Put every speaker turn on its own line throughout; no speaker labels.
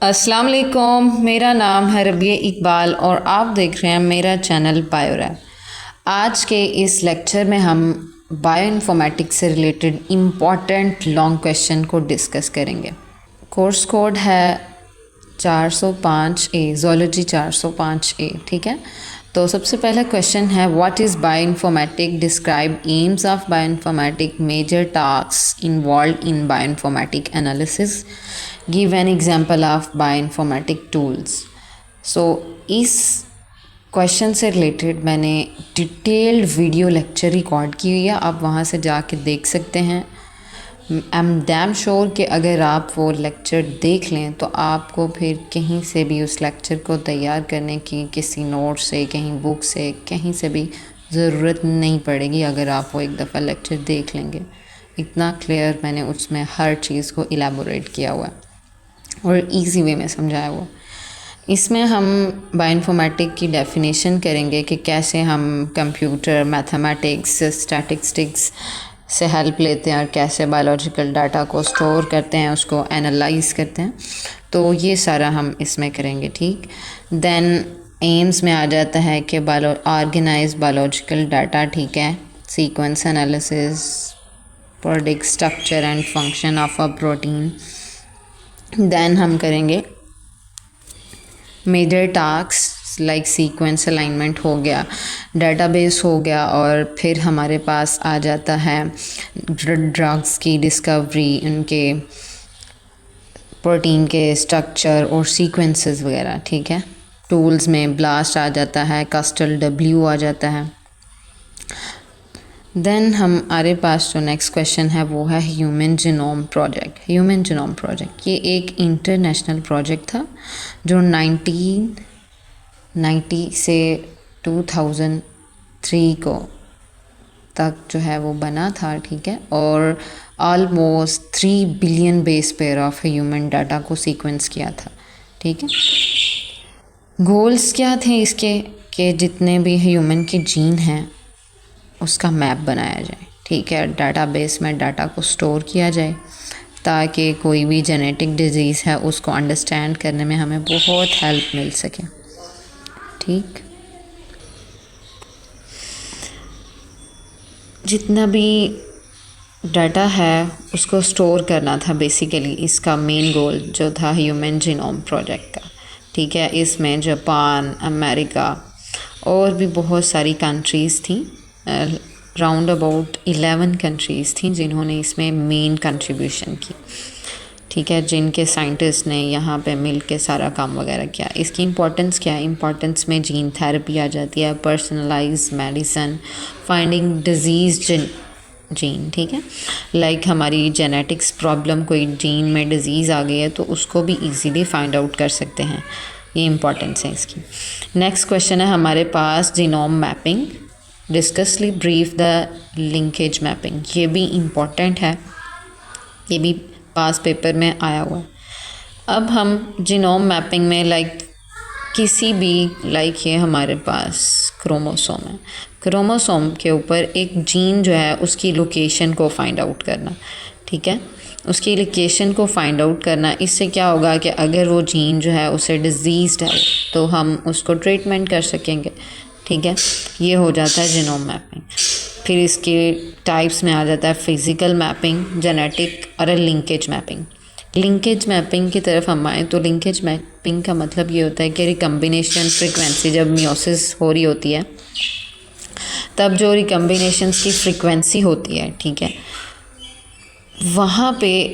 अस्सलाम वालेकुम। मेरा नाम है रबिया इकबाल और आप देख रहे हैं मेरा चैनल बायोरैप। आज के इस लेक्चर में हम बायोइन्फॉर्मेटिक्स से रिलेटेड इम्पॉर्टेंट लॉन्ग क्वेश्चन को डिस्कस करेंगे। कोर्स कोड है 405A, ज़ूलॉजी 405A, ठीक है। तो सबसे पहला क्वेश्चन है, what is bioinformatic, describe aims of bioinformatic, major task involve in bioinformatic analysis, give an example of bioinformatic tools. So इस क्वेश्चन से रिलेटेड मैंने डिटेल्ड वीडियो लेक्चर रिकॉर्ड की हुई है, आप वहाँ से जाके देख सकते हैं। आई एम डैम श्योर कि अगर आप वो लेक्चर देख लें तो आपको फिर कहीं से भी उस लेक्चर को तैयार करने की किसी नोट से, कहीं बुक से, कहीं से भी ज़रूरत नहीं पड़ेगी अगर आप वो एक दफ़ा लेक्चर देख लेंगे। इतना क्लियर मैंने उसमें हर चीज़ को इलेबोरेट किया हुआ है और इजी वे में समझाया हुआ। इसमें हम बायोइन्फॉर्मेटिक की डेफिनेशन करेंगे कि कैसे हम कंप्यूटर, मैथमेटिक्स, स्टैटिस्टिक्स से हेल्प लेते हैं और कैसे बायोलॉजिकल डाटा को स्टोर करते हैं, उसको एनालाइज करते हैं। तो ये सारा हम इसमें करेंगे, ठीक। देन एम्स में आ जाता है कि ऑर्गेनाइज बायोलॉजिकल डाटा, ठीक है, sequence analysis, predict structure and function of a protein. Then हम करेंगे major task like sequence alignment हो गया, डेटाबेस हो गया, और फिर हमारे पास आ जाता है ड्रग्स की डिस्कवरी, उनके प्रोटीन के स्ट्रक्चर और सीक्वेंसेस वगैरह, ठीक है। टूल्स में ब्लास्ट आ जाता है, कस्टल डब्ल्यू आ जाता है। देन हमारे पास जो नेक्स्ट क्वेश्चन है वो है human genome project. Human genome project ये एक इंटरनेशनल प्रोजेक्ट था जो 1990 से 2003 को तक जो है वो बना था, ठीक है। और almost 3 billion base pair of human data को सीक्वेंस किया था, ठीक है। गोल्स क्या थे इसके कि जितने भी ह्यूमन के जीन हैं उसका मैप बनाया जाए, ठीक है। डाटाबेस में डाटा को स्टोर किया जाए ताकि कोई भी जेनेटिक डिजीज़ है उसको अंडरस्टैंड करने में हमें बहुत हेल्प मिल सके, ठीक। जितना भी डाटा है उसको स्टोर करना था, बेसिकली इसका मेन गोल जो था ह्यूमन जीनोम प्रोजेक्ट का, ठीक है। इसमें जापान, अमेरिका और भी बहुत सारी कंट्रीज़ थी, राउंड अबाउट 11 कंट्रीज़ थी जिन्होंने इसमें मेन कंट्रीब्यूशन की, ठीक है, जिनके साइंटिस्ट ने यहाँ पे मिल के सारा काम वगैरह किया। इसकी इम्पोर्टेंस क्या है? इम्पोर्टेंस में जीन थेरेपी आ जाती है, personalise medicine, finding disease gene, ठीक है। लाइक हमारी जेनेटिक्स प्रॉब्लम, कोई जीन में डिजीज़ आ गई है तो उसको भी इजीली फाइंड आउट कर सकते हैं, ये इम्पोर्टेंस है इसकी। नेक्स्ट क्वेश्चन है हमारे पास genome mapping, discuss brief the linkage mapping. ये भी इम्पॉर्टेंट है, ये भी पास पेपर में आया हुआ है। अब हम जीनोम मैपिंग में किसी भी ये हमारे पास क्रोमोसोम है, क्रोमोसोम के ऊपर एक जीन जो है उसकी लोकेशन को फाइंड आउट करना, ठीक है, उसकी लोकेशन को फाइंड आउट करना। इससे क्या होगा कि अगर वो जीन जो है उसे डिजीज़्ड है तो हम उसको ट्रीटमेंट कर सकेंगे, ठीक है। ये हो जाता है जीनोम मैपिंग। फिर इसके टाइप्स में आ जाता है फिज़िकल मैपिंग, जेनेटिक और लिंकेज मैपिंग। लिंकेज मैपिंग की तरफ हम आए तो लिंकेज मैपिंग का मतलब ये होता है कि रिकम्बिनेशन फ्रीक्वेंसी, जब मियोसिस हो रही होती है तब जो रिकम्बिनेशंस की फ्रीक्वेंसी होती है, ठीक है, वहाँ पे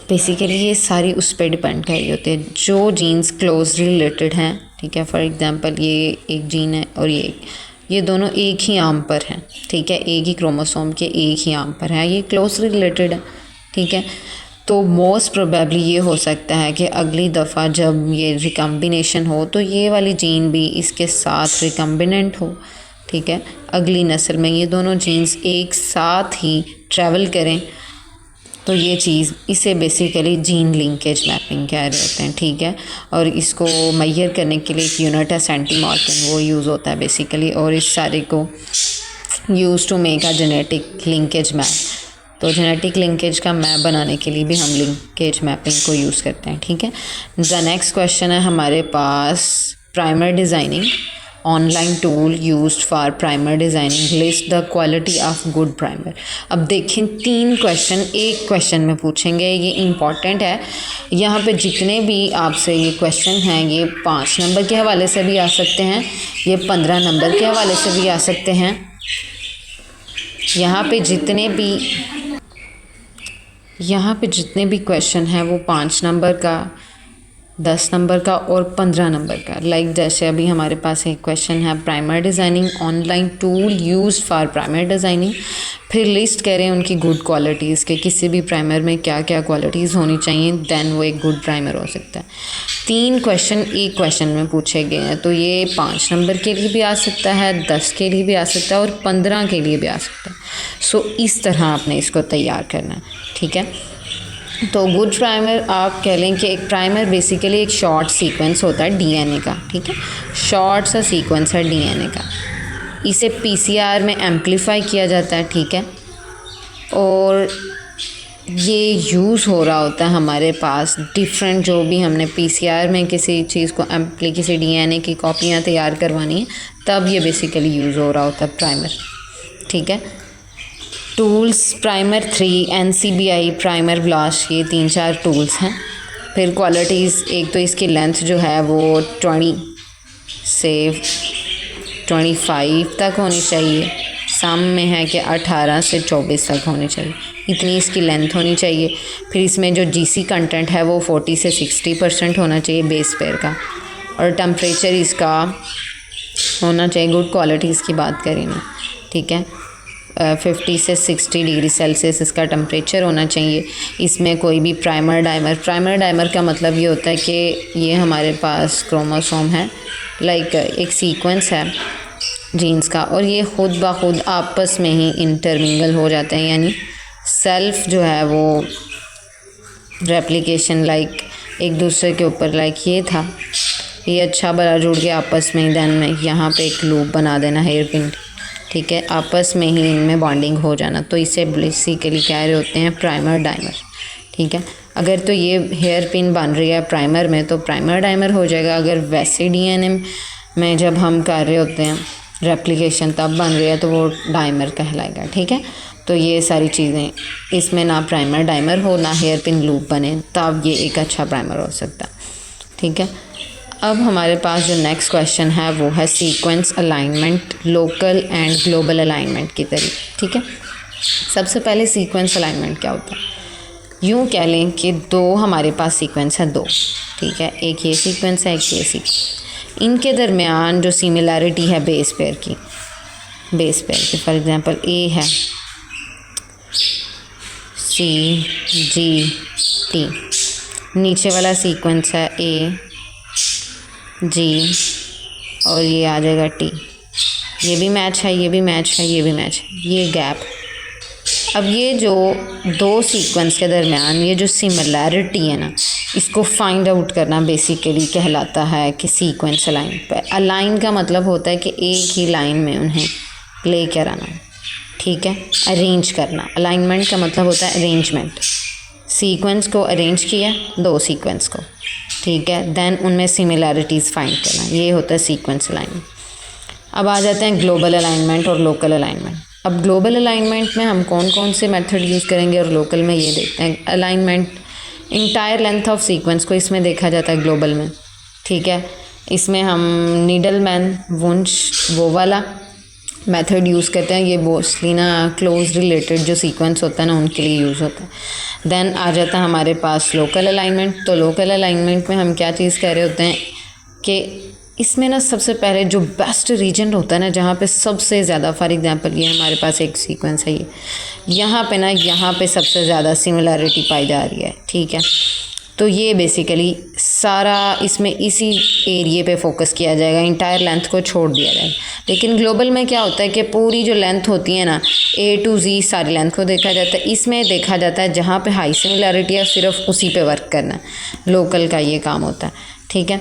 बेसिकली ये सारी उस पर डिपेंड कर रही होती है जो जीन्स क्लोजली रिलेटेड हैं, ठीक है। फॉर एग्जांपल ये एक जीन है और ये दोनों एक ही आर्म पर हैं, ठीक है, एक ही क्रोमोसोम के एक ही आर्म पर है, ये क्लोजली रिलेटेड है, ठीक है। तो मोस्ट प्रोबेबली ये हो सकता है कि अगली दफ़ा जब ये रिकम्बिनेशन हो तो ये वाली जीन भी इसके साथ रिकम्बिनेंट हो, ठीक है। अगली नस्ल में ये दोनों जीन्स एक साथ ही ट्रैवल करें, तो ये चीज़, इसे बेसिकली जीन लिंकेज मैपिंग कह रहे होते हैं, ठीक है। और इसको मेजर करने के लिए एक यूनिट है सेंटीमॉर्टन, वो यूज़ होता है बेसिकली, और इस सारे को use to make a genetic linkage map. तो जेनेटिक लिंकेज का मैप बनाने के लिए भी हम लिंकेज मैपिंग को यूज़ करते हैं, ठीक है। द नेक्स्ट क्वेश्चन है हमारे पास primer designing, online tool used for primer designing, list the quality of good primer. अब देखें 3 क्वेश्चन एक क्वेश्चन में पूछेंगे, ये इम्पॉर्टेंट है। यहाँ पे जितने भी आपसे ये क्वेश्चन हैं ये 5 नंबर के हवाले से भी आ सकते हैं, ये 15 नंबर के हवाले से भी आ सकते हैं। यहाँ पे जितने भी क्वेश्चन हैं वो 5 नंबर का, 10 नंबर का और 15 नंबर का। लाइक जैसे अभी हमारे पास एक क्वेश्चन है primer designing, online tool use for primer designing, फिर लिस्ट करें उनकी गुड क्वालिटीज़ के, किसी भी प्राइमर में क्या क्या क्वालिटीज़ होनी चाहिए, देन वो एक गुड प्राइमर हो सकता है। 3 क्वेश्चन एक क्वेश्चन में पूछे गए हैं, तो ये 5 नंबर के लिए भी आ सकता है, 10 के लिए भी आ सकता है और 15 के लिए भी आ सकता है। सो इस तरह आपने इसको तैयार करना है, ठीक है। तो गुड प्राइमर आप कह लें कि एक प्राइमर बेसिकली एक शॉर्ट सीक्वेंस होता है डीएनए का, ठीक है, शॉर्ट सा सीक्वेंस है डीएनए का। इसे पीसीआर में एम्पलीफाई किया जाता है, ठीक है, और ये यूज़ हो रहा होता है हमारे पास डिफरेंट, जो भी हमने पीसीआर में किसी चीज़ को किसी डीएनए की कॉपियाँ तैयार करवानी है तब ये बेसिकली यूज़ हो रहा होता है प्राइमर, ठीक है। Tools primer 3, NCBI, primer blast, ये 3-4 टूल्स हैं। फिर क्वालिटीज़, एक तो इसकी लेंथ जो है वो 20 से 25 तक होनी चाहिए, सम में है कि 18 से 24 तक होनी चाहिए, इतनी इसकी लेंथ होनी चाहिए। फिर इसमें जो GC कंटेंट है वो 40 से 60% होना चाहिए बेस पेयर का, और टेम्परेचर इसका होना चाहिए, गुड क्वालिटी इसकी बात करें ना, ठीक है, 50 से 60 डिग्री सेल्सियस इसका टेम्परेचर होना चाहिए। इसमें कोई भी प्राइमर डाइमर का मतलब ये होता है कि ये हमारे पास क्रोमोसोम है, लाइक एक सीक्वेंस है जीन्स का, और ये खुद ब खुद आपस में ही इंटरमिंगल हो जाते हैं, यानी सेल्फ जो है वो रेप्लिकेशन लाइक एक दूसरे के ऊपर, लाइक ये था, ये अच्छा भला जुड़ के आपस में, देन में यहाँ पे एक लूप बना देना हेयर पिन, ठीक है, आपस में ही इनमें बॉन्डिंग हो जाना, तो इसे बेसिकली कह रहे होते हैं प्राइमर डाइमर, ठीक है। अगर तो ये हेयर पिन बन रही है प्राइमर में तो प्राइमर डाइमर हो जाएगा। अगर वैसे डीएनए में जब हम कर रहे होते हैं रेप्लिकेशन तब बन रही है तो वो डाइमर कहलाएगा, ठीक है। तो ये सारी चीज़ें, इसमें ना प्राइमर डाइमर हो ना हेयर पिन लूप बने, तब ये एक अच्छा प्राइमर हो सकता है, ठीक है। अब हमारे पास जो नेक्स्ट क्वेश्चन है वो है sequence alignment, local and global alignment की तरीके, ठीक है। सबसे पहले सीक्वेंस अलाइनमेंट क्या होता है, यूँ कह लें कि 2 हमारे पास सीक्वेंस है 2, ठीक है, एक ये सीक्वेंस है एक ये सीक्वेंस, इनके दरमियान जो सिमिलैरिटी है बेस पेयर की, फॉर एग्जांपल ए है CGT, नीचे वाला सीक्वेंस है AG और ये आ जाएगा T, ये भी मैच है, ये भी मैच है, ये भी मैच है, ये गैप। अब ये जो 2 सीक्वेंस के दरमियान ये जो सिमिलैरिटी है ना, इसको फाइंड आउट करना बेसिकली कहलाता है कि सीक्वेंस अलाइन पे। अलाइन का मतलब होता है कि एक ही लाइन में उन्हें ले कर आना, ठीक है, अरेंज करना। अलाइनमेंट का मतलब होता है अरेंजमेंट, सीक्वेंस को अरेंज किया 2 सीक्वेंस को, ठीक है, देन उनमें सिमिलैरिटीज़ फाइंड करना, ये होता है सीक्वेंस अलाइनमेंट। अब आ जाते हैं ग्लोबल अलाइनमेंट और लोकल अलाइनमेंट। अब ग्लोबल अलाइनमेंट में हम कौन कौन से मेथड यूज़ करेंगे और लोकल में ये देखते हैं। Alignment entire length of sequence को इसमें देखा जाता है ग्लोबल में, ठीक है। इसमें हम नीडलमैन वुंश वो वाला मेथड यूज़ करते हैं, ये मोस्टली ना क्लोज रिलेटेड जो सीक्वेंस होता है ना उनके लिए यूज़ होता है। देन आ जाता है हमारे पास लोकल अलाइनमेंट। तो लोकल अलाइनमेंट में हम क्या चीज़ कह रहे होते हैं कि इसमें ना सबसे पहले जो बेस्ट रीजन होता है ना, जहाँ पे सबसे ज़्यादा, फॉर एग्जांपल ये हमारे पास एक सीक्वेंस है, ये यहाँ पे ना, यहाँ पे सबसे ज़्यादा सिमिलैरिटी पाई जा रही है, ठीक है। तो ये बेसिकली सारा इसमें इसी एरिए पे फोकस किया जाएगा, इंटायर लेंथ को छोड़ दिया जाएगा। लेकिन ग्लोबल में क्या होता है कि पूरी जो लेंथ होती है ना A to Z सारी लेंथ को देखा जाता है। इसमें देखा जाता है जहाँ पे हाई सिमिलैरिटी है सिर्फ उसी पे वर्क करना है, लोकल का ये काम होता है, ठीक है।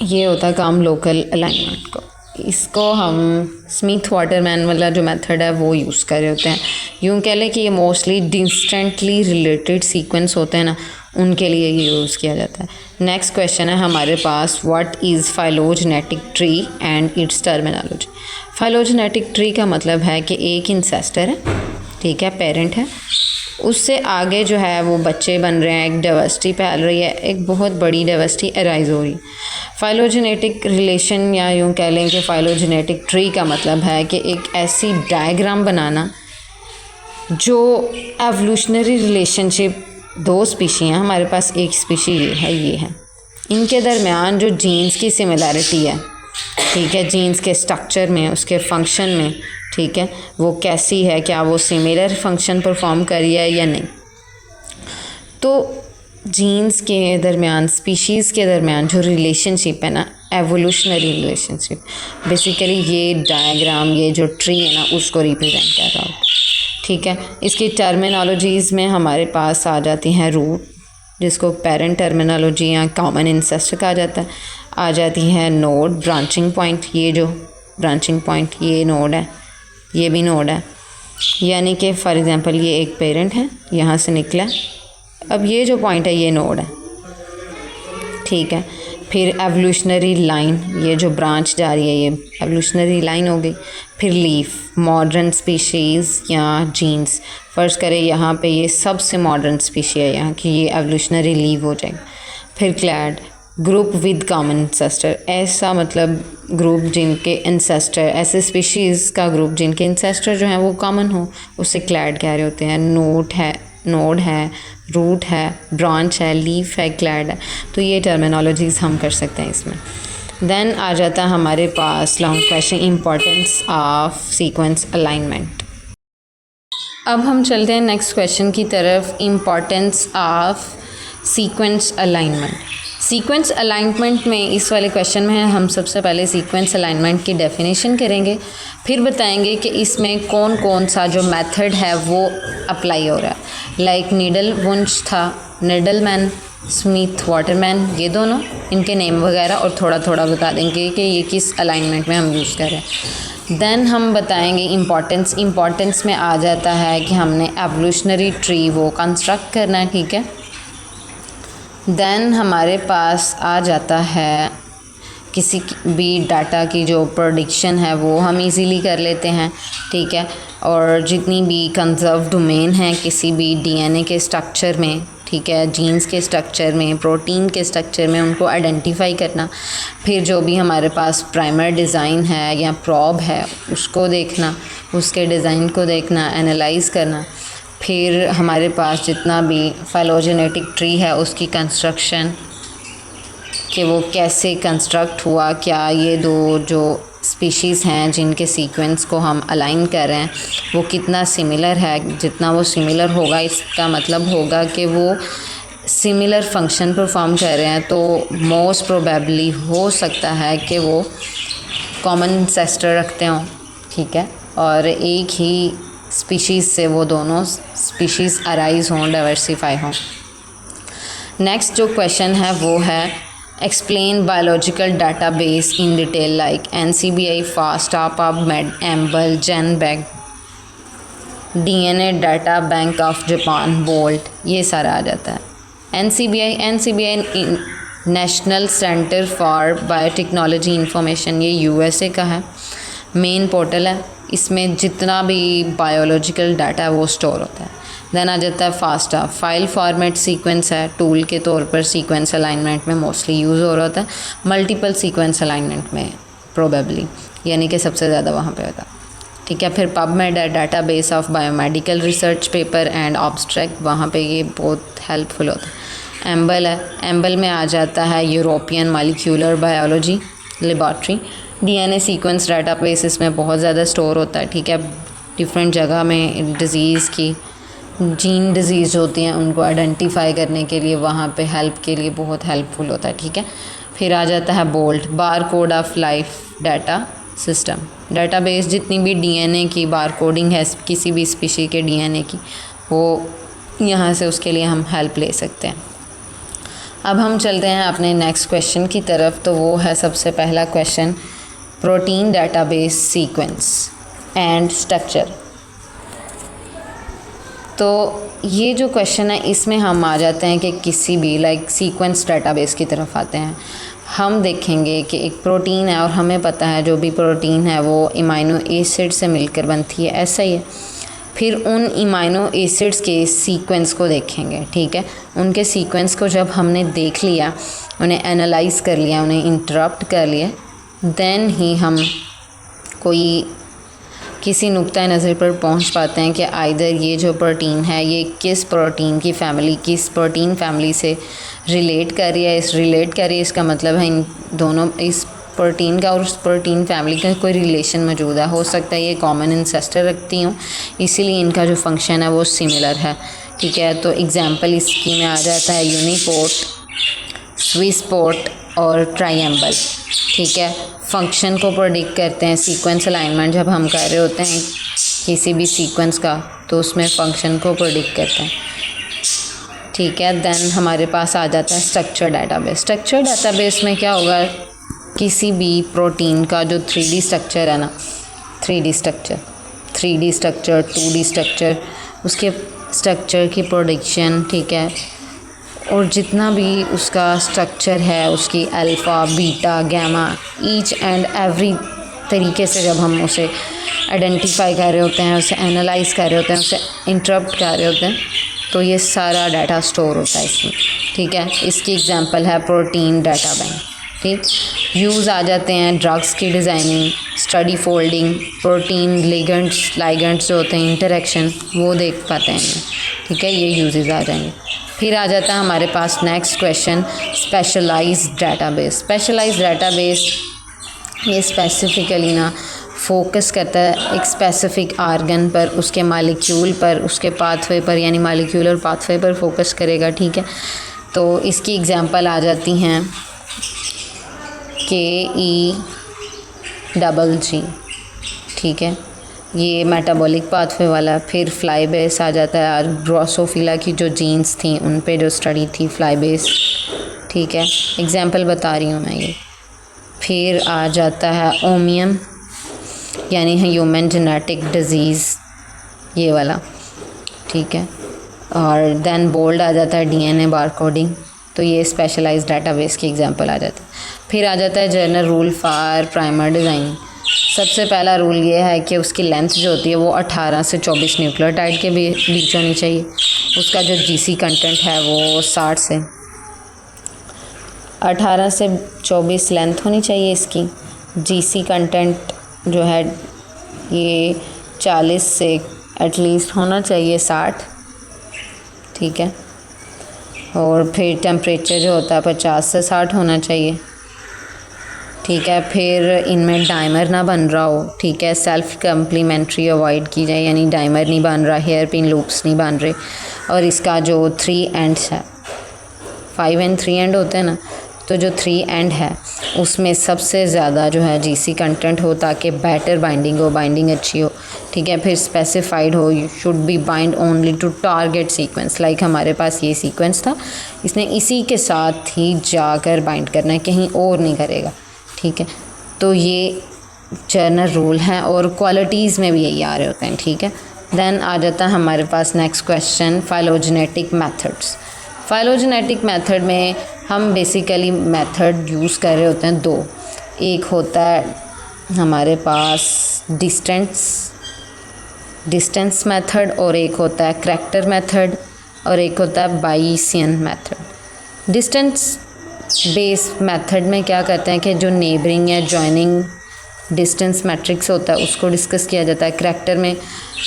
ये होता है काम लोकल अलाइनमेंट को। इसको हम स्मिथ वाटरमैन वाला जो मेथड है वो यूज़ कर रहे होते हैं। यूँ कह लें कि ये मोस्टली डिस्टेंटली रिलेटेड सीक्वेंस होते हैं ना, उनके लिए ये यूज़ किया जाता है। नेक्स्ट क्वेश्चन है हमारे पास, what is phylogenetic tree and its terminology. Phylogenetic tree का मतलब है कि एक इंसेस्टर है, ठीक है, पेरेंट है, उससे आगे जो है वो बच्चे बन रहे हैं, एक डाइवर्सिटी फैल रही है, एक बहुत बड़ी डाइवर्सिटी अराइज हो रही है। फाइलोजेनेटिक रिलेशन या यूँ कह लें कि फाइलोजेनेटिक ट्री का मतलब है कि एक ऐसी डायग्राम बनाना जो एवोल्यूशनरी रिलेशनशिप, दो स्पीशी हैं हमारे पास, एक स्पीशी ये है, इनके दरमियान जो जीन्स की सिमिलैरिटी है, ठीक है, जीन्स के स्ट्रक्चर में, उसके फंक्शन में, ठीक है, वो कैसी है, क्या वो सिमिलर फंक्शन परफॉर्म कर रही है या नहीं। तो जीन्स के दरमियान, स्पीशीज़ के दरमियान जो रिलेशनशिप है ना, एवोल्यूशनरी रिलेशनशिप, बेसिकली ये डायग्राम, ये जो ट्री है ना, उसको रिप्रेजेंट कर रहा होता है, ठीक है। इसकी टर्मिनोलॉजीज़ में हमारे पास आ जाती हैं रूट, जिसको पेरेंट टर्मिनोलॉजी या कॉमन इंसेस्टर कहा जाता है, आ जाती है नोड, ब्रांचिंग पॉइंट, ये जो ब्रांचिंग पॉइंट, ये नोड है, ये भी नोड है, यानी कि फॉर एग्ज़ाम्पल ये एक पेरेंट है, यहाँ से निकला, अब ये जो पॉइंट है ये नोड है, ठीक है। फिर एवोल्यूशनरी लाइन, ये जो ब्रांच जा रही है ये एवोल्यूशनरी लाइन हो गई। फिर लीफ, मॉडर्न स्पीशीज़ या जीन्स, फ़र्ज़ करें यहाँ पे ये सबसे मॉडर्न स्पीशी है यहाँ की, ये एवोल्यूशनरी लीव हो जाएगा। फिर clad, group with common ancestor, ऐसा मतलब ग्रुप जिनके इंसेस्टर, ऐसे स्पीशीज़ का ग्रुप जिनके इंसेस्टर जो हैं वो कॉमन हो, उसे क्लैड कह रहे होते हैं। नोड है, रूट है, ब्रांच है, लीफ है, क्लैड है, तो ये टर्मिनोलॉजीज़ हम कर सकते हैं इसमें। देन आ जाता है हमारे पास long question, importance of sequence alignment. अब हम चलते हैं नेक्स्ट क्वेश्चन की तरफ, importance of sequence alignment. Sequence alignment में इस वाले क्वेश्चन में हम सबसे पहले सीक्वेंस अलाइनमेंट की डेफिनेशन करेंगे, फिर बताएंगे कि इसमें कौन कौन सा जो मेथड है वो अप्लाई हो रहा है। लाइक नीडल वुंश था, नीडलमैन, स्मिथ वाटरमैन, ये दोनों, इनके नेम वगैरह और थोड़ा थोड़ा बता देंगे कि ये किस अलाइनमेंट में हम यूज़ कर रहे हैं। देन हम बताएंगे इम्पॉर्टेंस में आ जाता है कि हमने एवोल्यूशनरी ट्री वो कंस्ट्रक्ट करना है, ठीक है। देन हमारे पास आ जाता है किसी भी डाटा की जो प्रेडिक्शन है वो हम इजीली कर लेते हैं, ठीक है। और जितनी भी कंजर्व डोमेन है किसी भी डीएनए के स्ट्रक्चर में, ठीक है, जीन्स के स्ट्रक्चर में, प्रोटीन के स्ट्रक्चर में, उनको आइडेंटिफाई करना। फिर जो भी हमारे पास प्राइमर डिज़ाइन है या प्रॉब है उसको देखना, उसके डिज़ाइन को देखना, एनालाइज करना। फिर हमारे पास जितना भी फाइलोजेनेटिक ट्री है उसकी कंस्ट्रक्शन, कि वो कैसे कंस्ट्रक्ट हुआ, क्या ये दो जो स्पीशीज़ हैं जिनके सीक्वेंस को हम अलाइन कर रहे हैं वो कितना सिमिलर है, जितना वो सिमिलर होगा इसका मतलब होगा कि वो सिमिलर फंक्शन परफॉर्म कर रहे हैं, तो मोस्ट प्रोबेबली हो सकता है कि वो कॉमन इंसेस्टर रखते हों, ठीक है, और एक ही स्पीशीज़ से वो दोनों स्पीशीज़ अराइज हों, डाइवर्सिफाई हों। नेक्स्ट जो क्वेश्चन है वो है explain biological database in detail like NCBI, FASTA, PubMed, EMBL, GenBank, DNA data bank of Japan, bolt, ये सारा आ जाता है। NCBI national centre for biotechnology information, ये USA का है, मेन पोर्टल है, इसमें जितना भी बायोलॉजिकल डाटा है वो स्टोर होता है। देन आ जाता है फास्टा, फाइल फॉर्मेट सीक्वेंस है, टूल के तौर पर सीक्वेंस अलाइनमेंट में मोस्टली यूज़ हो रहा होता है, मल्टीपल सीक्वेंस अलाइनमेंट में प्रोबेबली, यानी कि सबसे ज़्यादा वहाँ पे होता है, ठीक है। फिर पबमेड है, database of biomedical research paper and obstruct, वहाँ पे ये बहुत हेल्पफुल होता है। एम्बल है, एम्बल में आ जाता है European molecular biology laboratory, DNA sequence database इसमें बहुत ज़्यादा स्टोर होता है, ठीक है। डिफरेंट जगह में डिज़ीज़ की जीन डिज़ीज़ होती हैं उनको आइडेंटिफाई करने के लिए वहाँ पे हेल्प के लिए बहुत हेल्पफुल होता है, ठीक है। फिर आ जाता है bolt, bar code of life data system, database जितनी भी DNA की बार कोडिंग है किसी भी स्पीशी के DNA की, वो यहाँ से उसके लिए हम हेल्प ले सकते हैं। अब हम चलते हैं अपने नेक्स्ट क्वेश्चन की तरफ, तो वो है सबसे पहला question, protein database sequence and structure. तो ये जो क्वेश्चन है इसमें हम आ जाते हैं कि किसी भी सीक्वेंस डाटाबेस की तरफ आते हैं। हम देखेंगे कि एक प्रोटीन है और हमें पता है जो भी प्रोटीन है वो इमाइनो एसिड से मिलकर बनती है, ऐसा ही है। फिर उन इमाइनो एसिड्स के सीक्वेंस को देखेंगे, ठीक है। उनके सीक्वेंस को जब हमने देख लिया, उन्हें एनालाइज कर लिया, उन्हें इंटरप्ट कर लिया, देन ही हम कोई किसी नुक्ता नज़र पर पहुंच पाते हैं कि आइदर ये जो प्रोटीन है ये किस प्रोटीन फैमिली से रिलेट कर रही है। इसका मतलब है इन दोनों, इस प्रोटीन का और उस प्रोटीन फैमिली का कोई रिलेशन मौजूद है। हो सकता है ये कॉमन इंसेस्टर रखती हूँ, इसीलिए इनका जो फंक्शन है वो सिमिलर है, ठीक है। तो एग्जांपल इसकी में आ जाता है यूनिपोर्ट, स्विसपोर्ट और ट्राइएम्बल, ठीक है। फंक्शन को प्रेडिक्ट करते हैं, सीक्वेंस अलाइनमेंट जब हम कर रहे होते हैं किसी भी सीक्वेंस का तो उसमें फंक्शन को प्रेडिक्ट करते हैं, ठीक है। देन हमारे पास आ जाता है स्ट्रक्चर डाटाबेस में क्या होगा, किसी भी प्रोटीन का जो 3D स्ट्रक्चर है ना, 3D स्ट्रक्चर, 2D स्ट्रक्चर, उसके स्ट्रक्चर की प्रोडिक्शन, ठीक है। और जितना भी उसका स्ट्रक्चर है, उसकी alpha, beta, gamma, each and every तरीके से जब हम उसे आइडेंटिफाई कर रहे होते हैं, उसे एनालाइज कर रहे होते हैं, उसे इंटरप्ट कर रहे होते हैं, तो ये सारा डाटा स्टोर होता है इसमें, ठीक है। इसकी एग्जांपल है प्रोटीन डाटा बैंक, ठीक। यूज़ आ जाते हैं ड्रग्स की designing, study folding, protein ligands जो होते हैं इंटरेक्शन, वो देख पाते हैं, ठीक है। ये यूजेस आ जाएंगे। फिर आ जाता है हमारे पास नेक्स्ट क्वेश्चन, स्पेशलाइज्ड डाटाबेस। ये स्पेसिफिकली ना फोकस करता है एक स्पेसिफिक आर्गन पर, उसके मालिक्यूल पर, उसके पाथवे पर, यानी मालिक्यूलर पाथवे पर फोकस करेगा, ठीक है। तो इसकी एग्जांपल आ जाती हैं KEGG, ठीक है, ये मेटाबॉलिक पाथवे वाला। फिर फ्लाईबेस आ जाता है, ड्रोसोफिला की जो जीन्स थी उन पे जो स्टडी थी फ्लाईबेस, ठीक है, एग्जांपल बता रही हूँ मैं ये। फिर आ जाता है ओमियम, यानी ह्यूमन जेनेटिक डिजीज़, ये वाला, ठीक है। और देन बोल्ड आ जाता है DNA बारकोडिंग, तो ये स्पेशलाइज्ड डाटाबेस की एग्जांपल आ जाता है। फिर आ जाता है general rule for primer design. सबसे पहला रूल ये है कि उसकी लेंथ जो होती है वो 18 से 24 न्यूक्लियोटाइड के बीच होनी चाहिए। उसका जो GC कंटेंट है वो 18 से 24 लेंथ होनी चाहिए इसकी। GC कंटेंट जो है ये 40 से एटलीस्ट होना चाहिए 60, ठीक है। और फिर टेम्परेचर जो होता है 50 से 60 होना चाहिए, ठीक है। फिर इनमें डाइमर ना बन रहा हो, ठीक है, सेल्फ कम्प्लीमेंट्री अवॉइड की जाए, यानी डाइमर नहीं बन रहा, हेयर पिन लूप्स नहीं बन रहे। और इसका जो 3 एंड्स है, 5 एंड 3 एंड होते हैं ना, तो जो 3 एंड है उसमें सबसे ज़्यादा जो है GC कंटेंट हो ताकि बेटर बाइंडिंग हो, बाइंडिंग अच्छी हो, ठीक है। फिर स्पेसिफाइड हो, you should be bind only to target sequence, like हमारे पास ये सीक्वेंस था, इसने इसी के साथ ही जाकर बाइंड करना है, कहीं और नहीं करेगा, ठीक है। तो ये जनरल रूल हैं और क्वालिटीज़ में भी यही आ रहे होते हैं, ठीक है। देन आ जाता है हमारे पास next question, phylogenetic methods. Phylogenetic method में हम बेसिकली मेथड यूज़ कर रहे होते हैं 2। एक होता है हमारे पास डिस्टेंस मेथड और एक होता है करैक्टर मेथड और एक होता है बायसियन मेथड। डिस्टेंस बेस मेथड में क्या करते हैं कि जो नेबरिंग या जॉइनिंग डिस्टेंस मैट्रिक्स होता है उसको डिस्कस किया जाता है। करैक्टर में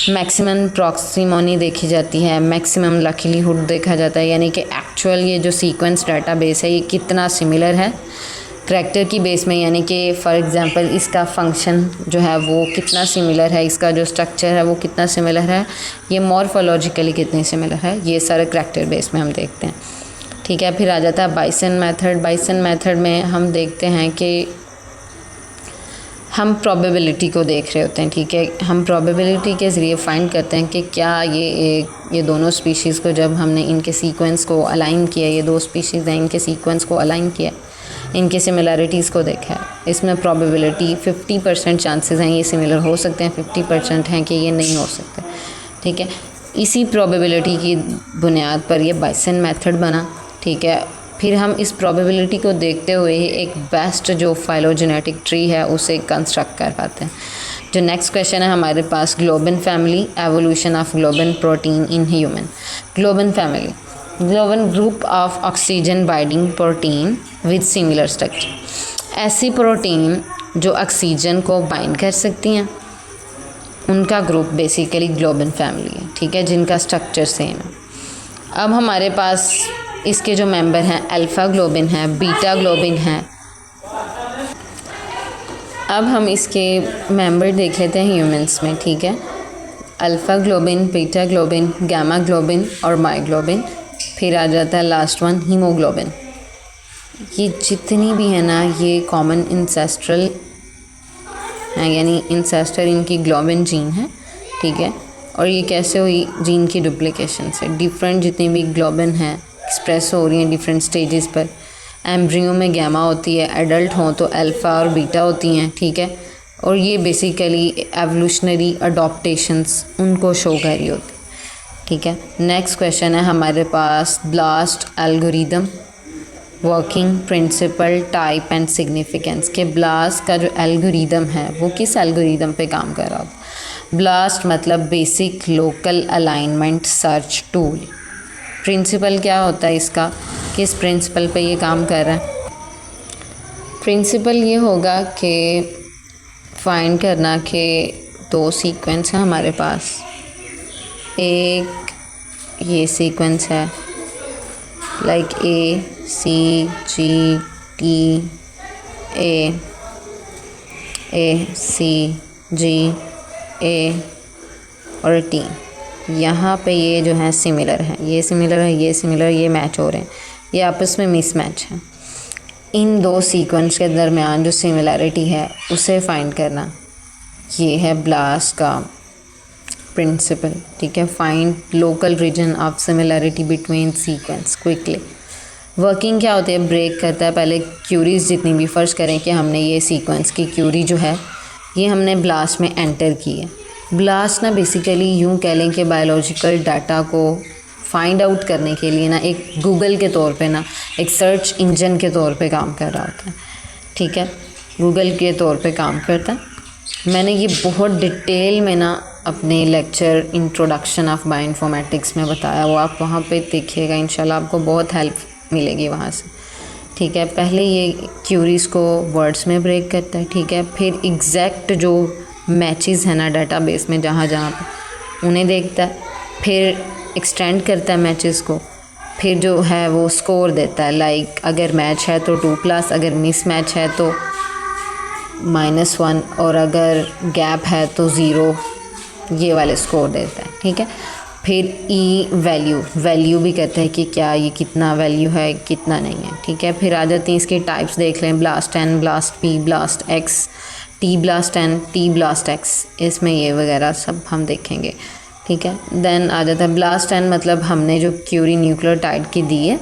मैक्सिमम प्रॉक्सिमोनी देखी जाती है, मैक्सिमम लाइक्लीहुड देखा जाता है, यानी कि एक्चुअल ये जो सीक्वेंस डाटाबेस है ये कितना सिमिलर है करैक्टर की बेस में, यानी कि फॉर एग्जांपल इसका फंक्शन जो है वो कितना सिमिलर है, इसका जो स्ट्रक्चर है वो कितना सिमिलर है, ये मॉर्फोलॉजिकली कितनी सिमिलर है, ये सारे करैक्टर बेस में हम देखते हैं, ठीक है। फिर आ जाता है बायसियन मेथड में हम देखते हैं कि हम प्रोबेबिलिटी को देख रहे होते हैं, ठीक है। हम प्रोबेबिलिटी के ज़रिए फाइंड करते हैं कि क्या ये दोनों स्पीशीज़ को जब हमने इनके सीक्वेंस को अलाइन किया, ये 2 स्पीशीज़ हैं इनके सीक्वेंस को अलाइन किया, इनके सिमिलरिटीज़ को देखा है। इसमें प्रोबेबिलिटी 50% चांसेस हैं ये सिमिलर हो सकते हैं, 50% हैं कि ये नहीं हो सकते, ठीक है। इसी प्रोबेबिलिटी की बुनियाद पर ये बायसन मेथड बना, ठीक है। फिर हम इस प्रोबेबिलिटी को देखते हुए ही एक बेस्ट जो फाइलोजेनेटिक ट्री है उसे कंस्ट्रक्ट कर पाते हैं। जो नेक्स्ट क्वेश्चन है हमारे पास, globin family, evolution of globin protein in human. Globin family, globin group of oxygen binding protein with similar structure. ऐसी प्रोटीन जो ऑक्सीजन को बाइंड कर सकती हैं, उनका ग्रुप बेसिकली ग्लोबिन फैमिली है, ठीक है, जिनका स्ट्रक्चर सेम है। अब हमारे पास इसके जो मेंबर हैं, अल्फ़ा ग्लोबिन है, बीटा ग्लोबिन है। अब हम इसके मेंबर देख लेते हैं ह्यूमंस में, ठीक है। Alpha globin, beta globin, gamma globin और मायोग्लोबिन। फिर आ जाता है लास्ट वन, हीमोग्लोबिन। ये जितनी भी है ना, ये कॉमन इंसेस्ट्रल हैं, यानी इंसेस्टर इनकी ग्लोबिन जीन है, ठीक है। और ये कैसे हुई, जीन की डुप्लीकेशन से। डिफरेंट जितनी भी ग्लोबिन हैं एक्सप्रेस हो रही हैं डिफरेंट स्टेजेस पर। एम्ब्रियो में गामा होती है, एडल्ट हों तो अल्फ़ा और बीटा होती हैं, ठीक है। और ये बेसिकली एवोल्यूशनरी अडॉप्टेशंस उनको शो कर रही होती, ठीक है। नेक्स्ट क्वेश्चन है हमारे पास, blast algorithm, working principle, type and significance. के ब्लास्ट का जो एल्गोरिदम है वो किस एल्गोरिदम पे काम कर रहा होता। ब्लास्ट मतलब basic local alignment search tool. Principle क्या होता है इसका, किस प्रिंसिपल पे ये काम कर रहा है। प्रिंसिपल ये होगा कि फाइंड करना कि दो सीक्वेंस है हमारे पास, एक ये सीक्वेंस है लाइक ACGT, ACGA और T। यहाँ पे ये जो है सिमिलर है, ये सिमिलर है, ये सिमिलर, ये मैच हो रहे हैं, ये आपस में मिसमैच है। इन दो सीक्वेंस के दरमियान जो सिमिलरिटी है उसे फाइंड करना, ये है ब्लास्ट का प्रिंसिपल, ठीक है। Find local region of similarity between sequence quickly. Working क्या होती है, ब्रेक करता है पहले क्यूरीज जितनी भी, फ़र्ज़ करें कि हमने ये सीक्वेंस की क्यूरी जो है ये हमने ब्लास्ट में एंटर की है। ब्लास्ट ना बेसिकली यूँ कह लें कि बायोलॉजिकल डाटा को फाइंड आउट करने के लिए ना एक गूगल के तौर पे ना एक सर्च इंजन के तौर पे काम कर रहा होता है, ठीक है। गूगल के तौर पे काम करता है। मैंने ये बहुत डिटेल में ना अपने लेक्चर इंट्रोडक्शन ऑफ बायोइन्फॉर्मेटिक्स में बताया, वो आप वहाँ पे देखिएगा, इंशाल्लाह आपको बहुत हेल्प मिलेगी वहाँ से, ठीक है। पहले ये क्यूरीज़ को वर्ड्स में ब्रेक करता है, ठीक है। फिर एग्जैक्ट जो मैचेस है ना डाटाबेस में जहाँ जहाँ पे उन्हें देखता है, फिर एक्सटेंड करता है मैचेस को, फिर जो है वो स्कोर देता है, लाइक अगर मैच है तो 2+, अगर मिस मैच है तो -1 और अगर गैप है तो 0, ये वाले स्कोर देता है, ठीक है। फिर वैल्यू भी कहते हैं कि क्या ये कितना वैल्यू है कितना नहीं है, ठीक है। फिर आ जाती हैं इसके टाइप्स देख लें, blast N, blast P, blast X, T blast N, T blast X, इसमें ये वगैरह सब हम देखेंगे, ठीक है। देन आ जाता है ब्लास्ट N, मतलब हमने जो क्यूरी न्यूक्लियोटाइड की दी है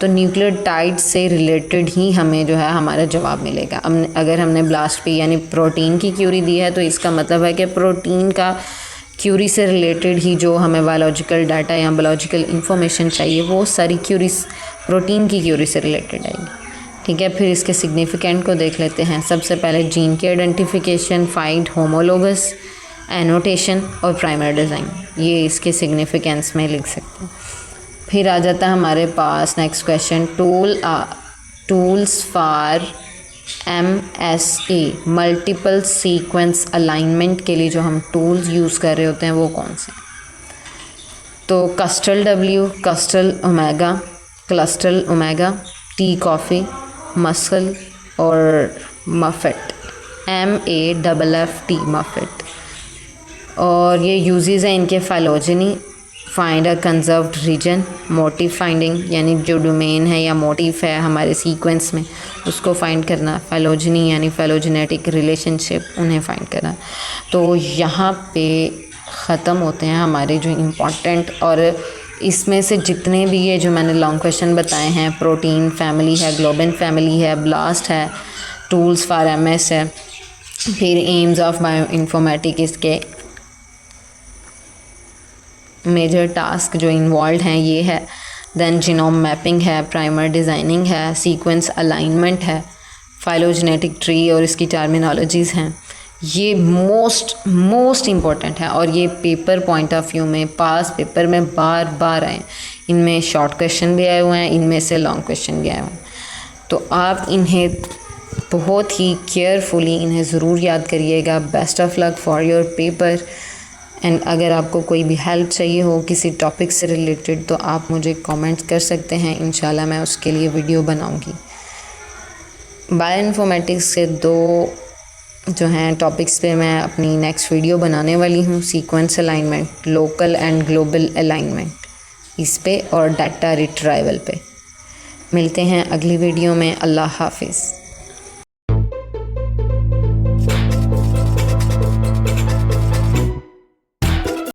तो न्यूक्लियोटाइड से रिलेटेड ही हमें जो है हमारा जवाब मिलेगा। अगर हमने ब्लास्ट P यानी प्रोटीन की क्यूरी दी है तो इसका मतलब है कि प्रोटीन का क्यूरी से रिलेटेड ही जो हमें बायोलॉजिकल डाटा या बायोलॉजिकल इंफॉर्मेशन चाहिए वो सारी क्यूरीज प्रोटीन की क्यूरी से रिलेटेड आएगी, ठीक है। फिर इसके सिग्निफिकेंट को देख लेते हैं। सबसे पहले जीन की आइडेंटिफिकेशन, फाइंड होमोलोगस, एनोटेशन और प्राइमर डिज़ाइन, ये इसके सिग्निफिकेंस में लिख सकते हैं। फिर आ जाता है हमारे पास next question, tools for MSA, multiple sequence alignment के लिए जो हम टूल्स यूज़ कर रहे होते हैं वो कौन से। तो clustal W, clustal omega, clustal omega, T coffee, muscle और मफेट, MAFFT मफेट। और ये यूजेस हैं इनके, phylogeny, find a conserved region, motif finding यानी जो डोमेन है या मोटिव है हमारे सीक्वेंस में उसको फाइंड करना, फाइलोजेनी यानी फाइलोजेनेटिक रिलेशनशिप उन्हें फाइंड करना। तो यहाँ पे ख़त्म होते हैं हमारे जो इम्पॉर्टेंट और इसमें से जितने भी ये जो मैंने लॉन्ग क्वेश्चन बताए हैं, प्रोटीन फैमिली है, ग्लोबिन फैमिली है, ब्लास्ट है, टूल्स फॉर एमएस है, फिर एम्स ऑफ बायो इन्फॉर्मेटिक, इसके मेजर टास्क जो इन्वॉल्व हैं ये है, देन जीनोम मैपिंग है, प्राइमर डिज़ाइनिंग है, सीक्वेंस अलाइनमेंट है, फाइलोजेनेटिक ट्री और इसकी टर्मिनोलॉजीज़ हैं। ये मोस्ट इम्पॉर्टेंट है और ये पेपर पॉइंट ऑफ व्यू में पास पेपर में बार बार आए। इनमें शॉर्ट क्वेश्चन भी आए हुए हैं, इनमें से लॉन्ग क्वेश्चन भी आए हुए हैं। तो आप इन्हें बहुत ही केयरफुली इन्हें ज़रूर याद करिएगा। Best of luck for your paper. And अगर आपको कोई भी हेल्प चाहिए हो किसी टॉपिक से रिलेटेड तो आप मुझे कमेंट कर सकते हैं, इंशाल्लाह मैं उसके लिए वीडियो बनाऊंगी। बायो इन्फॉर्मेटिक्स के 2 जो हैं टॉपिक्स पे मैं अपनी नेक्स्ट वीडियो बनाने वाली हूँ, sequence alignment, local and global alignment इस पे, और डाटा रिट्राइवल पे। मिलते हैं अगली वीडियो में। अल्लाह हाफिज़।